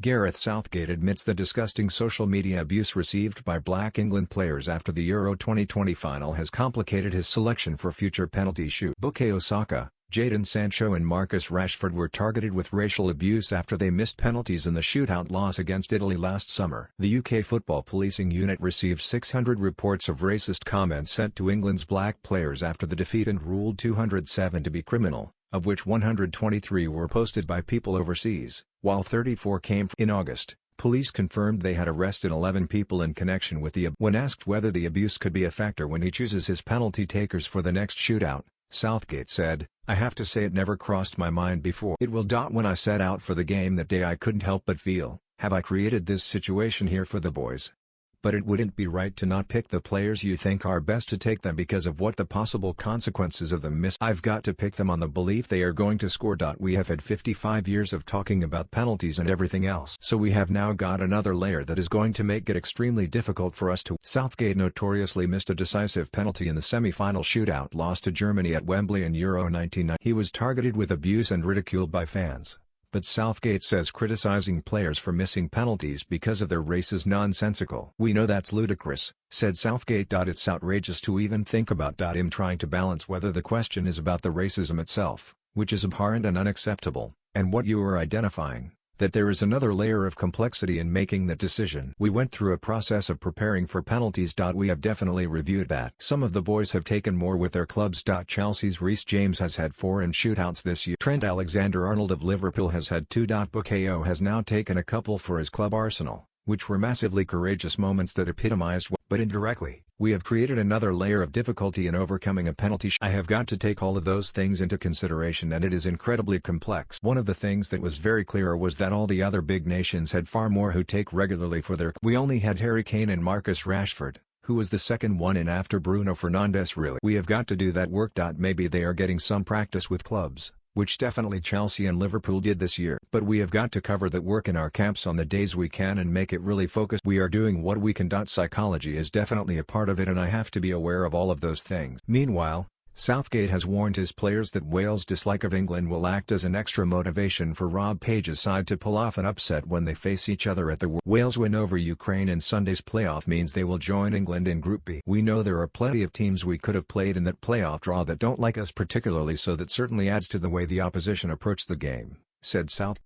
Gareth Southgate admits the disgusting social media abuse received by Black England players after the Euro 2020 final has complicated his selection for future penalty shoot. Bukayo Saka, Jadon Sancho and Marcus Rashford were targeted with racial abuse after they missed penalties in the shootout loss against Italy last summer. The UK Football Policing Unit received 600 reports of racist comments sent to England's black players after the defeat and ruled 207 to be criminal, of which 123 were posted by people overseas, while 34 came in August. Police confirmed they had arrested 11 people in connection with the abuse. When asked whether the abuse could be a factor when he chooses his penalty takers for the next shootout, Southgate said, "I have to say it never crossed my mind before. It will. When I set out for the game that day I couldn't help but feel, have I created this situation here for the boys? But it wouldn't be right to not pick the players you think are best to take them because of what the possible consequences of them miss. I've got to pick them on the belief they are going to score. We have had 55 years of talking about penalties and everything else. So we have now got another layer that is going to make it extremely difficult for us to." Southgate notoriously missed a decisive penalty in the semi-final shootout loss to Germany at Wembley in Euro 1990. He was targeted with abuse and ridiculed by fans. But Southgate says criticizing players for missing penalties because of their race is nonsensical. "We know that's ludicrous," said Southgate. "It's outrageous to even think about him trying to balance whether the question is about the racism itself, which is abhorrent and unacceptable, and what you are identifying, that there is another layer of complexity in making that decision. We went through a process of preparing for penalties. We have definitely reviewed that. Some of the boys have taken more with their clubs. Chelsea's Reece James has had 4 in shootouts this year. Trent Alexander-Arnold of Liverpool has had 2. Bukayo has now taken a couple for his club Arsenal, which were massively courageous moments that epitomized but indirectly, we have created another layer of difficulty in overcoming a penalty. I have got to take all of those things into consideration and it is incredibly complex." One of the things that was very clear was that all the other big nations had far more who take regularly for their. We only had Harry Kane and Marcus Rashford, who was the second one in after Bruno Fernandes. Really, we have got to do that work. Maybe they are getting some practice with clubs, which definitely Chelsea and Liverpool did this year. But we have got to cover that work in our camps on the days we can and make it really focused. We are doing what we can. Psychology is definitely a part of it and I have to be aware of all of those things. Meanwhile, Southgate has warned his players that Wales' dislike of England will act as an extra motivation for Rob Page's side to pull off an upset when they face each other at the Wales win over Ukraine in Sunday's playoff means they will join England in Group B. "We know there are plenty of teams we could have played in that playoff draw that don't like us particularly, so that certainly adds to the way the opposition approach the game," said Southgate.